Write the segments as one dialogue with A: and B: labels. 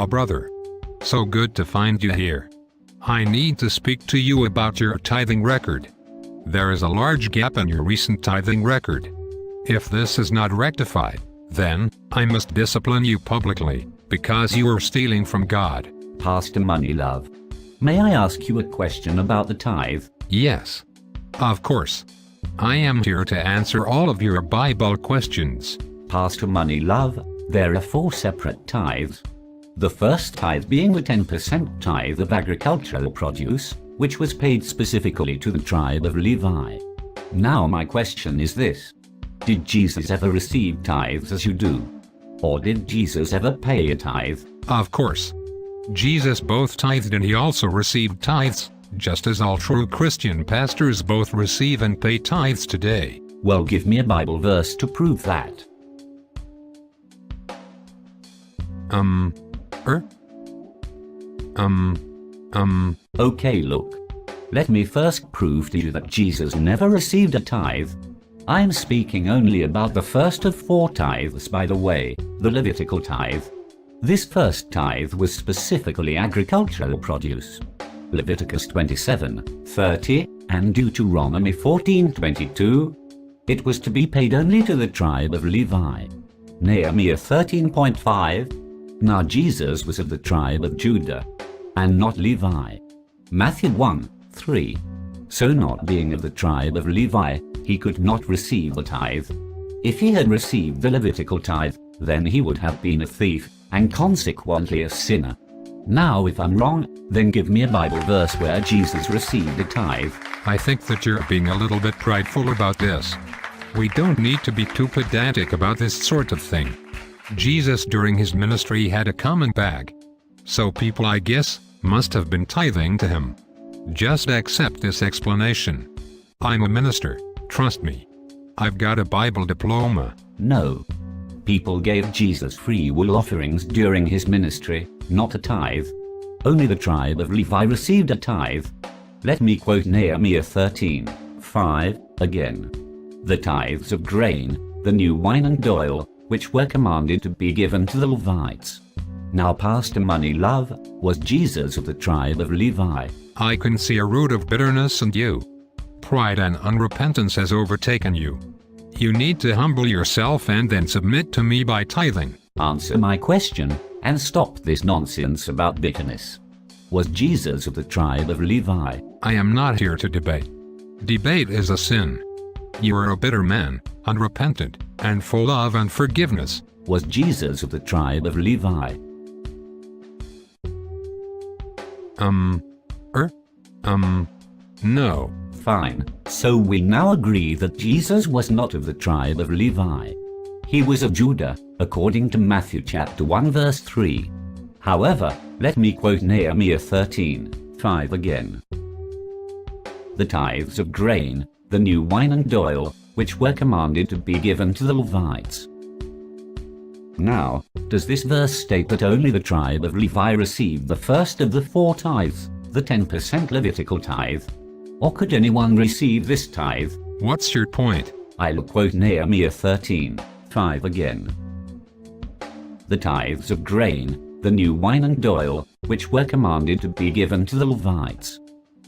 A: Aloha, brother. So good to find you here. I need to speak to you about your tithing record. There is a large gap in your recent tithing record. If this is not rectified, then I must discipline you publicly, because you are stealing from God.
B: Pastor Moneylove, may I ask you a question about the tithe?
A: Yes. Of course. I am here to answer all of your Bible questions.
B: Pastor Moneylove, there are 4 separate tithes. The first tithe being the 10% tithe of agricultural produce, which was paid specifically to the tribe of Levi. Now my question is this. Did Jesus ever receive tithes as you do? Or did Jesus ever pay a tithe?
A: Of course. Jesus both tithed and he also received tithes, just as all true Christian pastors both receive and pay tithes today.
B: Well, give me a Bible verse to prove that. Okay, look. Let me first prove to you that Jesus never received a tithe. I am speaking only about the first of 4 tithes, by the way, the Levitical tithe. This first tithe was specifically agricultural produce. Leviticus 27:30 and Deuteronomy 14:22. It was to be paid only to the tribe of Levi. Nehemiah 13:5. Now Jesus was of the tribe of Judah, and not Levi. Matthew 1:3. So not being of the tribe of Levi, he could not receive the tithe. If he had received the Levitical tithe, then he would have been a thief, and consequently a sinner. Now if I'm wrong, then give me a Bible verse where Jesus received a tithe.
A: I think that you're being a little bit prideful about this. We don't need to be too pedantic about this sort of thing. Jesus during his ministry had a common bag. So people, I guess, must have been tithing to him. Just accept this explanation. I'm a minister, trust me. I've got a Bible diploma.
B: No. People gave Jesus free will offerings during his ministry, not a tithe. Only the tribe of Levi received a tithe. Let me quote Nehemiah 13:5 again. The tithes of grain, the new wine and oil, which were commanded to be given to the Levites. Now Pastor Moneylove, was Jesus of the tribe of Levi?
A: I can see a root of bitterness in you. Pride and unrepentance has overtaken you. You need to humble yourself and then submit to me by tithing.
B: Answer my question, and stop this nonsense about bitterness. Was Jesus of the tribe of Levi?
A: I am not here to debate. Debate is a sin. You are a bitter man, unrepentant, and full of unforgiveness.
B: Was Jesus of the tribe of Levi?
A: No.
B: Fine. So we now agree that Jesus was not of the tribe of Levi. He was of Judah, according to Matthew chapter 1 verse 3. However, let me quote Nehemiah 13:5 again. The tithes of grain, the new wine and oil, which were commanded to be given to the Levites. Now, does this verse state that only the tribe of Levi received the first of the 4 tithes, the 10% Levitical tithe? Or could anyone receive this tithe?
A: What's your point?
B: I'll quote Nehemiah 13:5 again. The tithes of grain, the new wine and oil, which were commanded to be given to the Levites.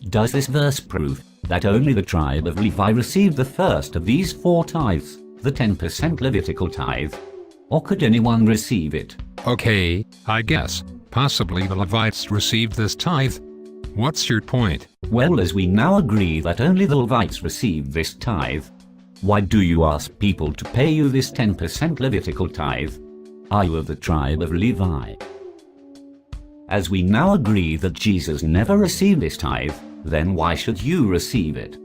B: Does this verse prove that only the tribe of Levi received the first of these 4 tithes, the 10% Levitical tithe? Or could anyone receive it?
A: Okay, I guess, possibly the Levites received this tithe. What's your point?
B: Well, as we now agree that only the Levites received this tithe, why do you ask people to pay you this 10% Levitical tithe? Are you of the tribe of Levi? As we now agree that Jesus never received this tithe, then why should you receive it?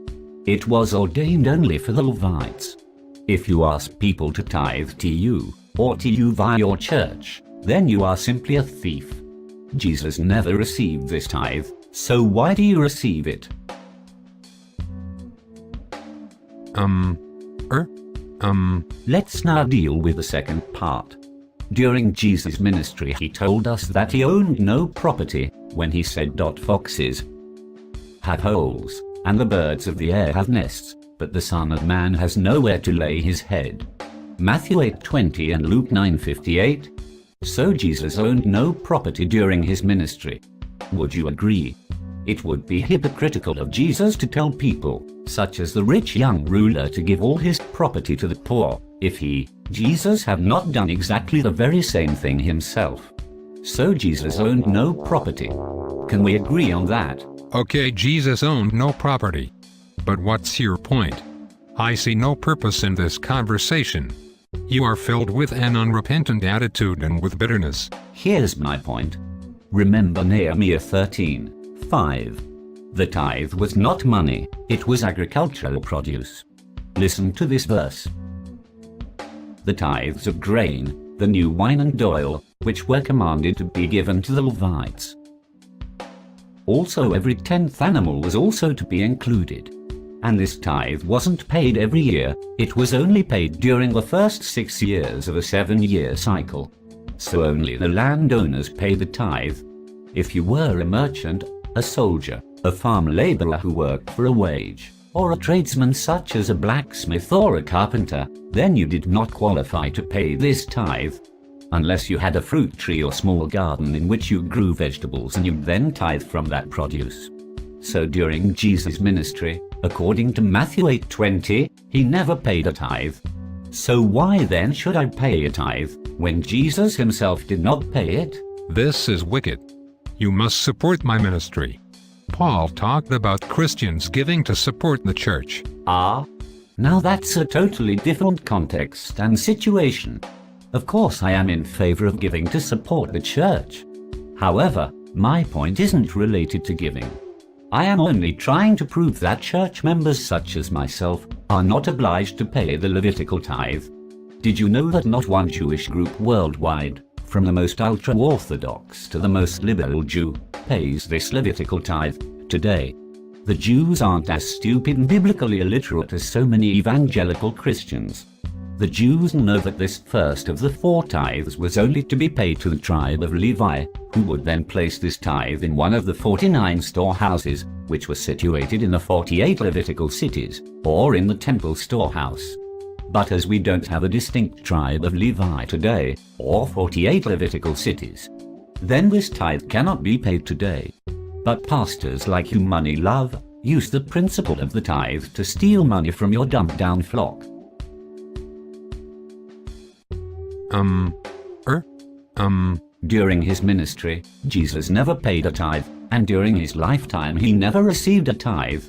B: It was ordained only for the Levites. If you ask people to tithe to you, or to you via your church, then you are simply a thief. Jesus never received this tithe, so why do you receive it? Let's now deal with the second part. During Jesus' ministry, he told us that he owned no property when he said, "Foxes have holes, and the birds of the air have nests, but the Son of Man has nowhere to lay his head." Matthew 8:20 and Luke 9:58. So Jesus owned no property during his ministry. Would you agree? It would be hypocritical of Jesus to tell people, such as the rich young ruler, to give all his property to the poor, if he, Jesus, had not done exactly the very same thing himself. So Jesus owned no property. Can we agree on that?
A: Okay, Jesus owned no property. But what's your point? I see no purpose in this conversation. You are filled with an unrepentant attitude and with bitterness.
B: Here's my point. Remember Nehemiah 13:5. The tithe was not money, it was agricultural produce. Listen to this verse. The tithes of grain, the new wine and oil, which were commanded to be given to the Levites. Also every 10th animal was also to be included. And this tithe wasn't paid every year, it was only paid during the first 6 years of a 7-year cycle. So only the landowners paid the tithe. If you were a merchant, a soldier, a farm laborer who worked for a wage, or a tradesman such as a blacksmith or a carpenter, then you did not qualify to pay this tithe. Unless you had a fruit tree or small garden in which you grew vegetables and you then tithe from that produce. So during Jesus' ministry, according to Matthew 8:20, he never paid a tithe. So why then should I pay a tithe, when Jesus himself did not pay it?
A: This is wicked. You must support my ministry. Paul talked about Christians giving to support the church.
B: Ah, now that's a totally different context and situation. Of course I am in favor of giving to support the church. However, my point isn't related to giving. I am only trying to prove that church members such as myself are not obliged to pay the Levitical tithe. Did you know that not one Jewish group worldwide, from the most ultra-Orthodox to the most liberal Jew, pays this Levitical tithe today? The Jews aren't as stupid and biblically illiterate as so many evangelical Christians. The Jews know that this first of the 4 tithes was only to be paid to the tribe of Levi, who would then place this tithe in one of the 49 storehouses, which were situated in the 48 Levitical cities, or in the temple storehouse. But as we don't have a distinct tribe of Levi today, or 48 Levitical cities, then this tithe cannot be paid today. But pastors like you money love use the principle of the tithe to steal money from your dumbed-down flock. During his ministry, Jesus never paid a tithe, and during his lifetime he never received a tithe.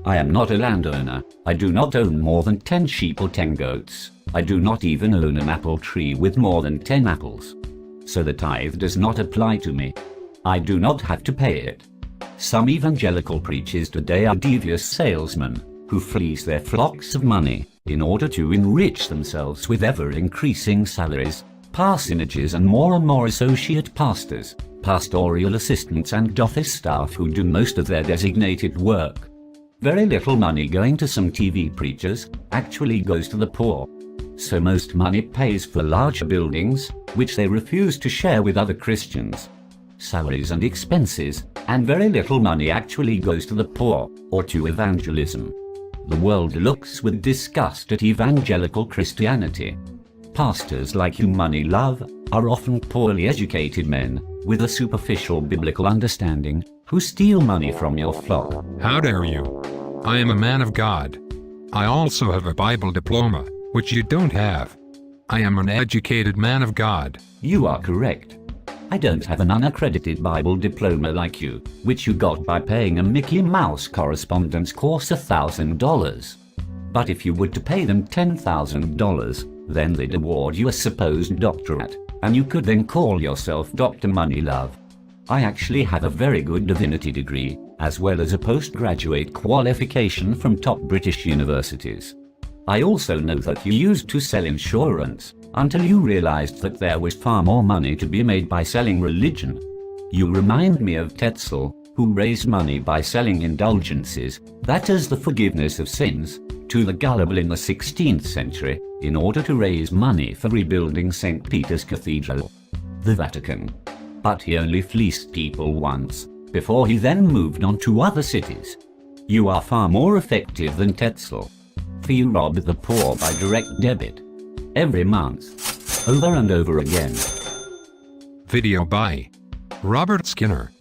B: I am not a landowner. I do not own more than 10 sheep or 10 goats. I do not even own an apple tree with more than 10 apples. So the tithe does not apply to me. I do not have to pay it. Some evangelical preachers today are devious salesmen who fleece their flocks of money in order to enrich themselves with ever-increasing salaries, parsonages and more associate pastors, pastoral assistants and office staff who do most of their designated work. Very little money going to some TV preachers actually goes to the poor. So most money pays for larger buildings, which they refuse to share with other Christians, salaries and expenses, and very little money actually goes to the poor or to evangelism. The world looks with disgust at evangelical Christianity. Pastors like you money love are often poorly educated men with a superficial biblical understanding who steal money from your flock.
A: How dare you? I am a man of God. I also have a Bible diploma, which you don't have. I am an educated man of God.
B: You are correct. I don't have an unaccredited Bible diploma like you, which you got by paying a Mickey Mouse correspondence course $1,000. But if you were to pay them $10,000, then they'd award you a supposed doctorate, and you could then call yourself Dr. Moneylove. I actually have a very good divinity degree, as well as a postgraduate qualification from top British universities. I also know that you used to sell insurance, until you realized that there was far more money to be made by selling religion. You remind me of Tetzel, who raised money by selling indulgences, that is the forgiveness of sins, to the gullible in the 16th century, in order to raise money for rebuilding St. Peter's Cathedral, the Vatican. But he only fleeced people once, before he then moved on to other cities. You are far more effective than Tetzel. For you rob the poor by direct debit, every month, over and over again.
A: Video by Robert Skynner.